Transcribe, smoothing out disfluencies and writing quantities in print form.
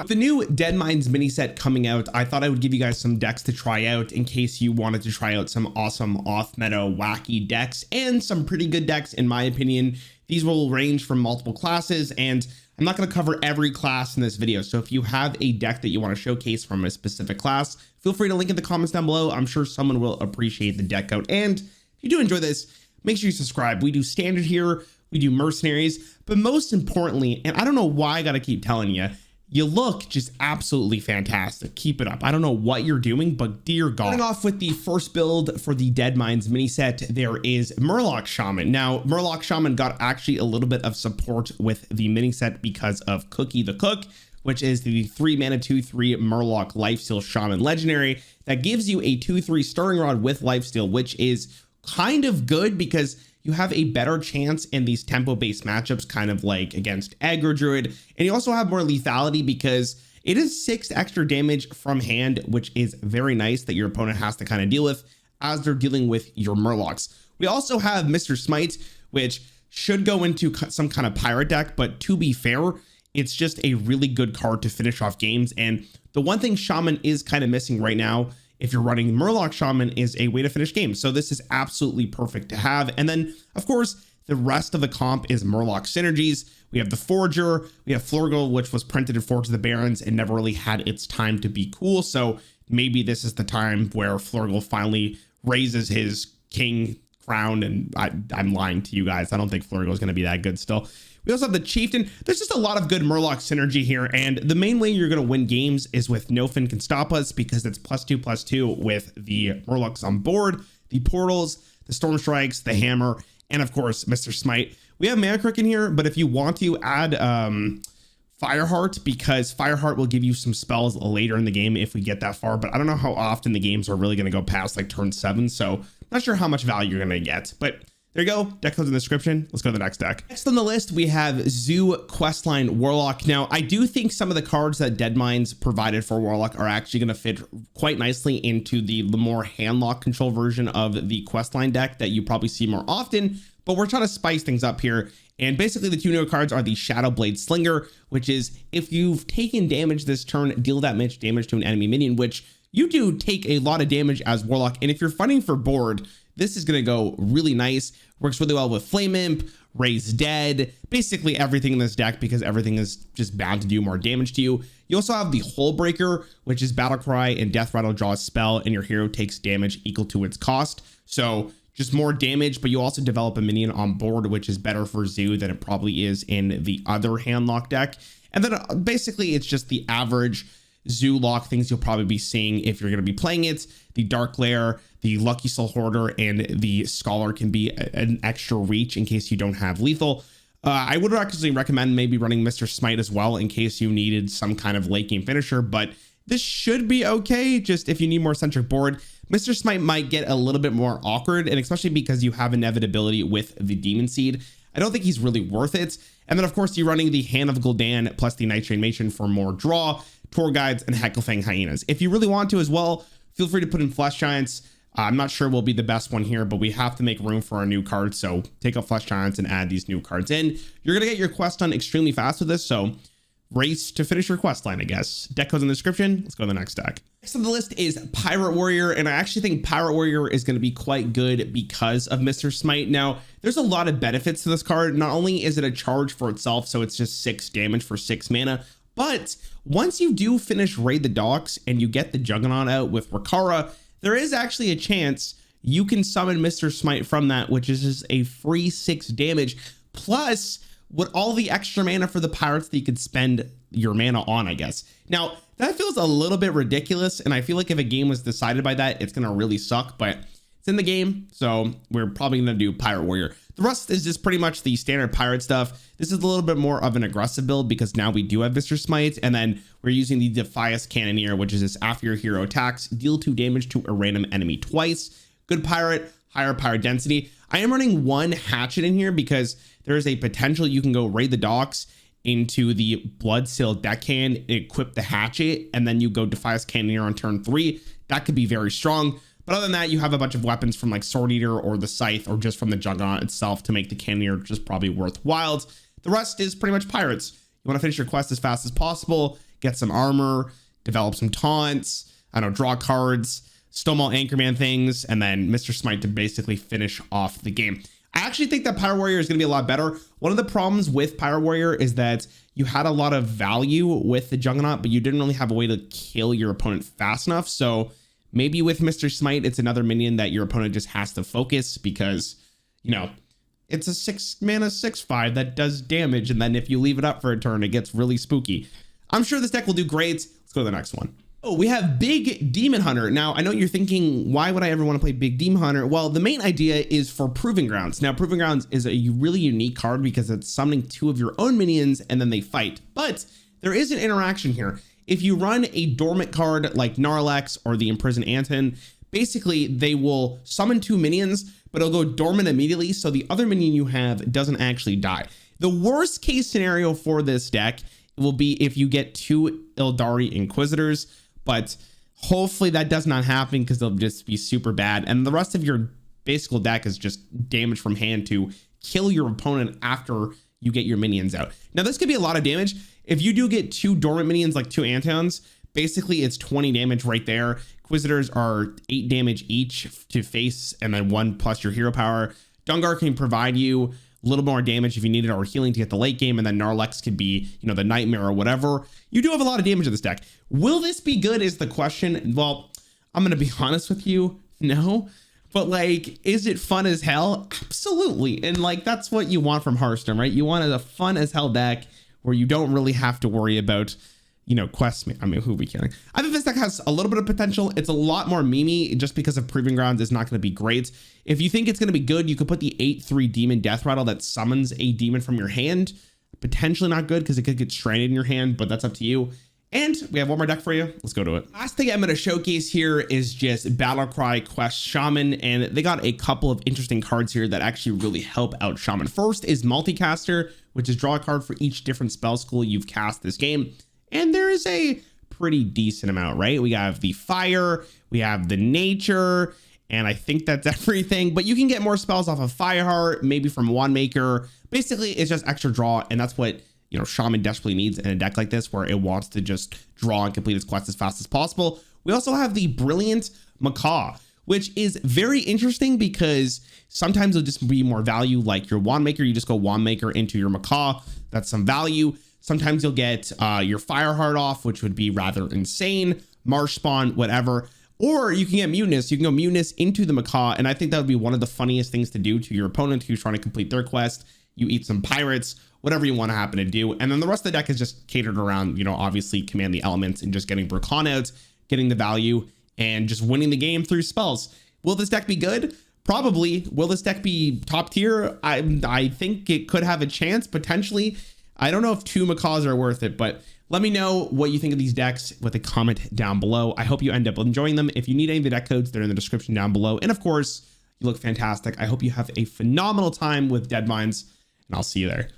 The new Dead Mines mini set coming out, I thought I would give you guys some decks to try out in case you wanted to try out some awesome off-meta wacky decks and some pretty good decks in my opinion. These will range from multiple classes, and I'm not going to cover every class in this video. So if you have a deck that you want to showcase from a specific class, feel free to link in the comments down below. I'm sure someone will appreciate the deck out. And if you do enjoy this, make sure you subscribe. We do standard here, we do mercenaries, but most importantly, and I don't know why I got to keep telling you, you look just absolutely fantastic. Keep it up. I don't know what you're doing, but dear God. Starting off with the first build for the Dead Mines mini set, there is Murloc Shaman. Now, Murloc Shaman got actually a little bit of support with the mini set because of Cookie the Cook, which is the 3 mana 2/3 Murloc Lifesteal Shaman legendary that gives you a 2/3 Stirring Rod with Lifesteal, which is kind of good because you have a better chance in these tempo-based matchups, kind of like against Aggro Druid. And you also have more lethality because it is 6 extra damage from hand, which is very nice that your opponent has to kind of deal with as they're dealing with your Murlocs. We also have Mr. Smite, which should go into some kind of pirate deck, but to be fair, it's just a really good card to finish off games. And the one thing Shaman is kind of missing right now, if you're running Murloc Shaman, is a way to finish games. So this is absolutely perfect to have. And then, of course, the rest of the comp is Murloc synergies. We have the Forager, we have Flurgle, which was printed in Forge of the Barrens and never really had its time to be cool. So maybe this is the time where Flurgle finally raises his king crown. And I'm lying to you guys. I don't think Flurgle is going to be that good still. We also have the Chieftain. There's just a lot of good Murloc synergy here. And the main way you're going to win games is with No Fin Can Stop Us, because it's +2/+2 with the Murlocs on board, the portals, the Storm Strikes, the hammer, and of course, Mr. Smite. We have Mana Crick in here, but if you want to add Fireheart, because Fireheart will give you some spells later in the game if we get that far. But I don't know how often the games are really going to go past like turn 7. So not sure how much value you're going to get, but there you go. Deck codes in the description. Let's go to the next deck. Next on the list, we have Zoo Questline Warlock. Now, I do think some of the cards that Dead Mines provided for Warlock are actually going to fit quite nicely into the more handlock control version of the Questline deck that you probably see more often, but we're trying to spice things up here. And basically the 2 new cards are the Shadowblade Slinger, which is if you've taken damage this turn, deal that much damage to an enemy minion, which you do take a lot of damage as Warlock. And if you're fighting for board, this is going to go really nice. Works really well with Flame Imp, Raise Dead, basically everything in this deck, because everything is just bound to do more damage to you. You also have the Hullbreaker, which is Battle Cry and Death Rattle draw a spell and your hero takes damage equal to its cost. So just more damage, but you also develop a minion on board, which is better for Zoo than it probably is in the other handlock deck. And then basically it's just the average Zoo lock things you'll probably be seeing if you're going to be playing it. The Dark Lair, the Lucky Soul Hoarder, and the Scholar can be an extra reach in case you don't have lethal. I would actually recommend maybe running Mr. Smite as well in case you needed some kind of late game finisher, but this should be okay. Just if you need more centric board, Mr. Smite might get a little bit more awkward, and especially because you have inevitability with the Demon Seed. I don't think he's really worth it. And then of course you're running the Hand of Gul'dan plus the Night Train Matron for more draw, Tour Guides, and Hecklefang Hyenas. If you really want to as well, feel free to put in Flesh Giants. I'm not sure will be the best one here, but we have to make room for our new cards. So take out Flesh Giants and add these new cards in. You're going to get your quest done extremely fast with this. So race to finish your quest line, I guess. Deck codes in the description. Let's go to the next deck. Next on the list is Pirate Warrior, and I actually think Pirate Warrior is going to be quite good because of Mr. Smite. Now, there's a lot of benefits to this card. Not only is it a charge for itself, so it's just 6 damage for 6 mana, but once you do finish Raid the Docks and you get the Juggernaut out with Rakara, there is actually a chance you can summon Mr. Smite from that, which is just a free 6 damage, plus with all the extra mana for the pirates that you could spend your mana on, I guess. Now, that feels a little bit ridiculous, and I feel like if a game was decided by that, it's going to really suck, but it's in the game, so we're probably going to do Pirate Warrior. The rest is just pretty much the standard pirate stuff. This is a little bit more of an aggressive build because now we do have Mr. Smite, and then we're using the Defias Cannoneer, which is this after your hero attacks, deal 2 damage to a random enemy twice. Good pirate, higher pirate density. I am running 1 hatchet in here because there is a potential you can go Raid the Docks into the Bloodsail Deckhand, equip the hatchet, and then you go Defias Cannoneer on turn 3. That could be very strong. But other than that, you have a bunch of weapons from like Sword Eater or the Scythe or just from the Juggernaut itself to make the Cannoneer just probably worthwhile. The rest is pretty much pirates. You want to finish your quest as fast as possible, get some armor, develop some taunts, I don't know, draw cards, Stonewall Anchorman things, and then Mr. Smite to basically finish off the game. I actually think that Pyro Warrior is going to be a lot better. One of the problems with Pyro Warrior is that you had a lot of value with the Juggernaut, but you didn't really have a way to kill your opponent fast enough. So maybe with Mr. Smite, it's another minion that your opponent just has to focus because, you know, it's a 6-mana 6/5 that does damage. And then if you leave it up for a turn, it gets really spooky. I'm sure this deck will do great. Let's go to the next one. Oh, we have Big Demon Hunter. Now, I know you're thinking, why would I ever want to play Big Demon Hunter? Well, the main idea is for Proving Grounds. Now, Proving Grounds is a really unique card because it's summoning 2 of your own minions and then they fight. But there is an interaction here. If you run a dormant card like Gnarlex or the Imprisoned Anton, basically they will summon 2 minions, but it'll go dormant immediately, so the other minion you have doesn't actually die. The worst case scenario for this deck will be if you get 2 Ildari Inquisitors, but hopefully that does not happen because they'll just be super bad. And the rest of your basic deck is just damage from hand to kill your opponent after you get your minions out. Now, this could be a lot of damage. If you do get 2 dormant minions, like 2 Antons, basically it's 20 damage right there. Inquisitors are 8 damage each to face, and then 1 plus your hero power. Dungar can provide you a little more damage if you need it, or healing to get the late game, and then Gnarlex could be, you know, the Nightmare or whatever. You do have a lot of damage in this deck. Will this be good is the question. Well, I'm gonna be honest with you, no. But like, is it fun as hell? Absolutely. And like, that's what you want from Hearthstone, right? You want a fun as hell deck where you don't really have to worry about, you know, quests. I mean, who are we kidding? I think this deck has a little bit of potential. It's a lot more memey just because of Proving Grounds is not going to be great. If you think it's going to be good, you could put the 8/3 Demon Death Rattle that summons a demon from your hand. Potentially not good because it could get stranded in your hand, but that's up to you. And we have one more deck for you. Let's go to it. Last thing I'm going to showcase here is just Battlecry Quest Shaman, and they got a couple of interesting cards here that actually really help out Shaman. First is Multicaster, which is draw a card for each different spell school you've cast this game. And there is a pretty decent amount, right? We have the fire, we have the nature, and I think that's everything. But you can get more spells off of Fireheart, maybe from Wandmaker. Basically, it's just extra draw, and that's what, you know, Shaman desperately needs in a deck like this, where it wants to just draw and complete its quest as fast as possible. We also have the Brilliant Macaw, which is very interesting because sometimes it'll just be more value, like your Wandmaker. You just go Wandmaker into your Macaw. That's some value. Sometimes you'll get your Fireheart off, which would be rather insane. Marsh Spawn, whatever. Or you can get Mutinous. You can go Mutinous into the Macaw, and I think that would be one of the funniest things to do to your opponent who's trying to complete their quest. You eat some pirates, whatever you want to happen to do. And then the rest of the deck is just catered around, you know, obviously Command the Elements and just getting Burkhan out, getting the value, and just winning the game through spells. Will this deck be good? Probably. Will this deck be top tier? I think it could have a chance, potentially. I don't know if 2 Macaws are worth it, but let me know what you think of these decks with a comment down below. I hope you end up enjoying them. If you need any of the deck codes, they're in the description down below. And of course, you look fantastic. I hope you have a phenomenal time with Deadmines, and I'll see you there.